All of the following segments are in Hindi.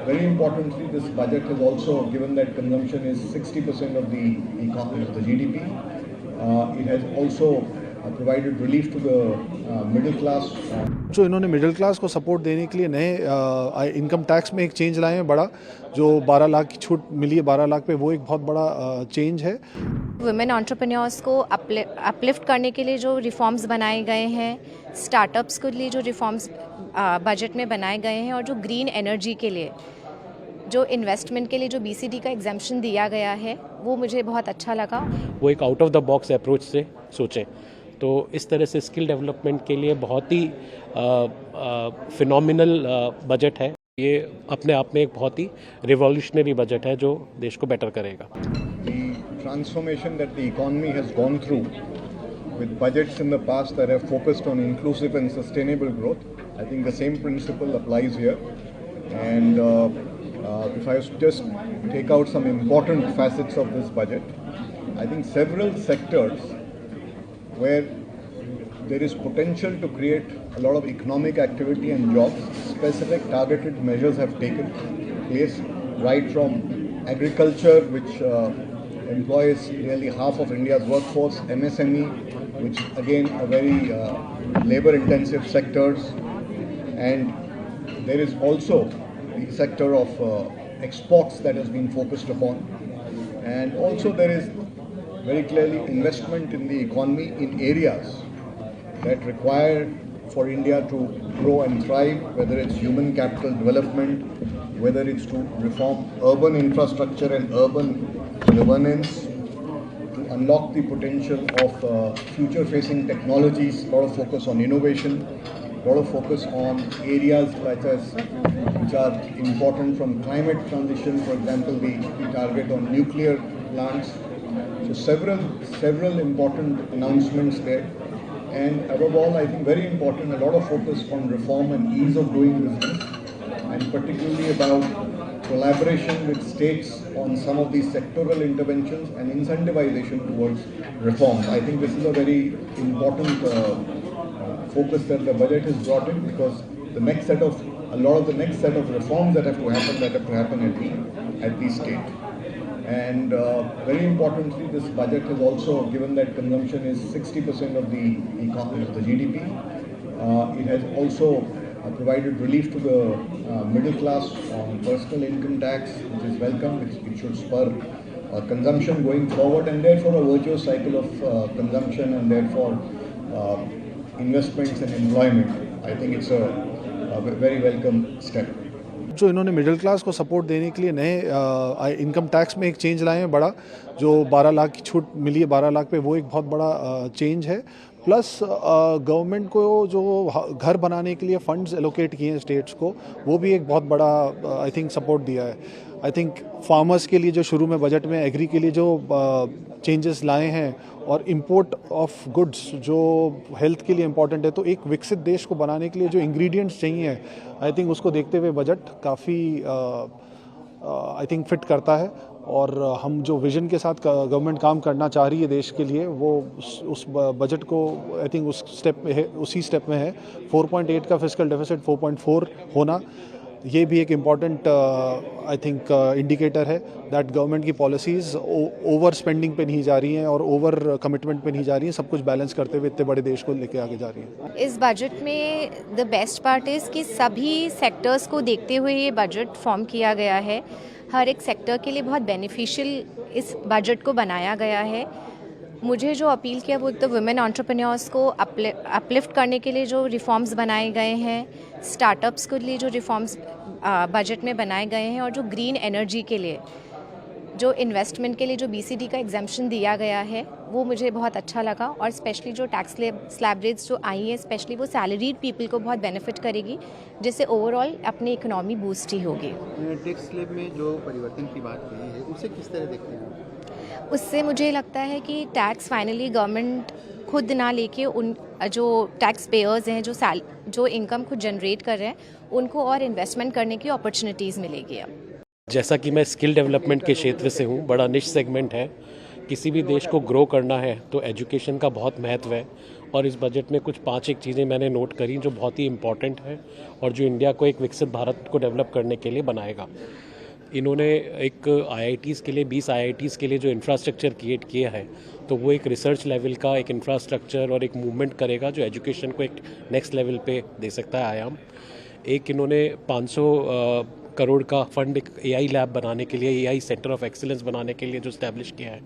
very importantly, this budget has also, given that consumption is 60% of the economy, of the GDP, it has also provided relief to the middle class. जो इन्होंने मिडिल क्लास को सपोर्ट देने के लिए नए इनकम टैक्स में एक चेंज लाए हैं बड़ा, जो 12 लाख की छूट मिली है 12 लाख पे, वो एक बहुत बड़ा चेंज है। वुमेन एंटरप्रेन्योर्स को अपलिफ्ट करने के लिए जो रिफॉर्म्स बनाए गए हैं, स्टार्टअप्स के लिए जो रिफॉर्म्स बजट में बनाए गए हैं, और जो ग्रीन एनर्जी के लिए जो इन्वेस्टमेंट के लिए जो BCD का एग्जम्पशन दिया गया है, वो मुझे बहुत अच्छा लगा। वो एक out of the box approach से सोचें, तो इस तरह से स्किल डेवलपमेंट के लिए बहुत ही फिनोमिनल बजट है। ये अपने आप में एक बहुत ही रिवॉल्यूशनरी बजट है जो देश को बेटर करेगा। The transformation that the economy has gone through with budgets in the past that have focused on inclusive and sustainable growth, I think the same principle applies here. And if I just take out some important facets of this budget, I think several sectors where there is potential to create a lot of economic activity and jobs, specific targeted measures have taken place, right from agriculture, which employs nearly half of India's workforce, MSME, which again are very labor-intensive sectors, and there is also the sector of exports that has been focused upon, and also there is very clearly investment in the economy in areas that require for India to grow and thrive, whether it's human capital development, whether it's to reform urban infrastructure and urban governance, to unlock the potential of future-facing technologies, a lot of focus on innovation, a lot of focus on areas such as which are important from climate transition, for example, the target on nuclear plants. So several important announcements there, and above all, I think very important, a lot of focus on reform and ease of doing business, and particularly about collaboration with states on some of these sectoral interventions and incentivization towards reforms. I think this is a very important focus that the budget has brought in, because a lot of the next set of reforms that have to happen at the state. And very importantly, this budget has also, given that consumption is 60% of the economy, of the GDP, it has also provided relief to the middle class on personal income tax, which is welcome. It should spur consumption going forward, and therefore a virtuous cycle of consumption, and therefore investments and employment. I think it's a very welcome step. जो इन्होंने मिडिल क्लास को सपोर्ट देने के लिए नए इनकम टैक्स में एक चेंज लाए हैं बड़ा, जो 12 लाख की छूट मिली है 12 लाख पे, वो एक बहुत बड़ा चेंज है। प्लस गवर्नमेंट को जो घर बनाने के लिए फंड्स एलोकेट किए हैं स्टेट्स को, वो भी एक बहुत बड़ा आई थिंक सपोर्ट दिया है। आई थिंक फार्मर्स के लिए जो शुरू में बजट में एग्री के लिए जो चेंजेस लाए हैं, और इंपोर्ट ऑफ गुड्स जो हेल्थ के लिए इम्पॉर्टेंट है, तो एक विकसित देश को बनाने के लिए जो इंग्रेडिएंट्स चाहिए, आई थिंक उसको देखते हुए बजट काफ़ी आई थिंक फिट करता है। और हम जो विजन के साथ गवर्नमेंट काम करना चाह रही है देश के लिए, वो उस बजट को आई थिंक उसी स्टेप में है। 4.8 का फिस्कल डेफिसिट 4.4 होना, ये भी एक इम्पॉर्टेंट आई थिंक इंडिकेटर है दैट गवर्नमेंट की पॉलिसीज़ ओवर स्पेंडिंग पे नहीं जा रही हैं और ओवर कमिटमेंट पे नहीं जा रही हैं, सब कुछ बैलेंस करते हुए इतने बड़े देश को लेके आगे जा रही हैं। इस बजट में द बेस्ट पार्ट इज़ कि सभी सेक्टर्स को देखते हुए ये बजट फॉर्म किया गया है। हर एक सेक्टर के लिए बहुत बेनिफिशियल इस बजट को बनाया गया है। मुझे जो अपील किया वो तो वुमेन एंटरप्रेन्योर्स को अपलिफ्ट करने के लिए जो रिफॉर्म्स बनाए गए हैं, स्टार्टअप्स के लिए जो रिफॉर्म्स बजट में बनाए गए हैं, और जो ग्रीन एनर्जी के लिए जो इन्वेस्टमेंट के लिए जो BCD का एग्जम्पशन दिया गया है, वो मुझे बहुत अच्छा लगा। और स्पेशली जो टैक्स स्लैब रेट्स जो आई है, स्पेशली वो सैलरीड पीपल को बहुत बेनिफिट करेगी, जिससे ओवरऑल अपनी इकोनॉमी बूस्ट ही होगी। टैक्स स्लैब में जो परिवर्तन की बात कही है, उसे किस तरह देखते हैं? उससे मुझे लगता है कि टैक्स फाइनली गवर्नमेंट खुद ना लेके उन जो टैक्स पेयर्स हैं, जो इनकम खुद जनरेट कर रहे हैं, उनको और इन्वेस्टमेंट करने की अपॉर्चुनिटीज़ मिलेगी अब। जैसा कि मैं स्किल डेवलपमेंट के क्षेत्र से हूँ, बड़ा निश सेगमेंट है, किसी भी देश को ग्रो करना है तो एजुकेशन का बहुत महत्व है और इस बजट में कुछ 5 चीज़ें मैंने नोट करी जो बहुत ही इम्पॉर्टेंट है और जो इंडिया को एक विकसित भारत को डेवलप करने के लिए बनाएगा। इन्होंने एक IITs के लिए 20 IITs के लिए जो इंफ्रास्ट्रक्चर क्रिएट किया है तो वो एक रिसर्च लेवल का एक इंफ्रास्ट्रक्चर और एक मूवमेंट करेगा जो एजुकेशन को एक नेक्स्ट लेवल पे दे सकता है आयाम। एक इन्होंने 500 करोड़ का फंड एक AI लैब बनाने के लिए, AI सेंटर ऑफ एक्सीलेंस बनाने के लिए जो इस्टेब्लिश किया है।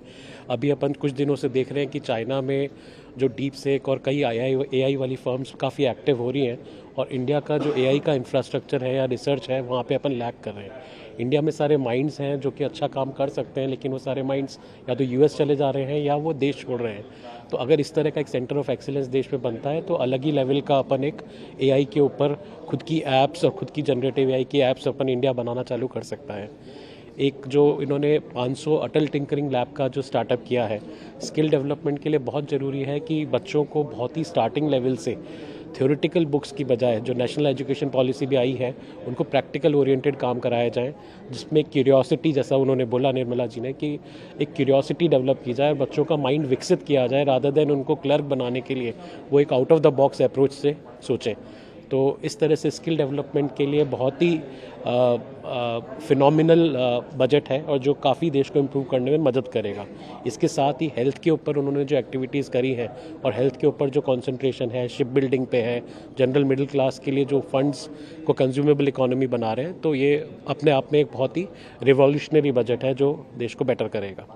अभी अपन कुछ दिनों से देख रहे हैं कि चाइना में जो डीप सेक और कई AI वाली फर्म्स काफ़ी एक्टिव हो रही हैं और इंडिया का जो AI का इंफ्रास्ट्रक्चर है या रिसर्च है वहाँ पे अपन लैग कर रहे हैं। इंडिया में सारे माइंड्स हैं जो कि अच्छा काम कर सकते हैं लेकिन वो सारे माइंड्स या तो US चले जा रहे हैं या वो देश छोड़ रहे हैं। तो अगर इस तरह का एक सेंटर ऑफ एक्सीलेंस देश में बनता है तो अलग ही लेवल का अपन एक AI के ऊपर खुद की ऐप्स और खुद की जनरेटिव AI की ऐप्स अपन इंडिया बनाना चालू कर सकता है। एक जो इन्होंने 500 अटल टिंकरिंग लैब का जो स्टार्टअप किया है, स्किल डेवलपमेंट के लिए बहुत ज़रूरी है कि बच्चों को बहुत ही स्टार्टिंग लेवल से थ्योरेटिकल बुक्स की बजाय जो नेशनल एजुकेशन पॉलिसी भी आई है उनको प्रैक्टिकल ओरिएंटेड काम कराया जाए, जिसमें क्यूरियोसिटी, जैसा उन्होंने बोला निर्मला जी ने, कि एक क्यूरियोसिटी डेवलप की जाए और बच्चों का माइंड विकसित किया जाए रादर देन उनको क्लर्क बनाने के लिए वो एक out of the box approach से सोचें। तो इस तरह से स्किल डेवलपमेंट के लिए बहुत ही फिनोमिनल बजट है और जो काफ़ी देश को इम्प्रूव करने में मदद करेगा। इसके साथ ही हेल्थ के ऊपर उन्होंने जो एक्टिविटीज़ करी हैं और हेल्थ के ऊपर जो कंसंट्रेशन है, शिप बिल्डिंग पे है, जनरल मिडिल क्लास के लिए जो फंड्स को कंज्यूमेबल इकोनॉमी बना रहे हैं, तो ये अपने आप में एक बहुत ही रिवॉल्यूशनरी बजट है जो देश को बेटर करेगा।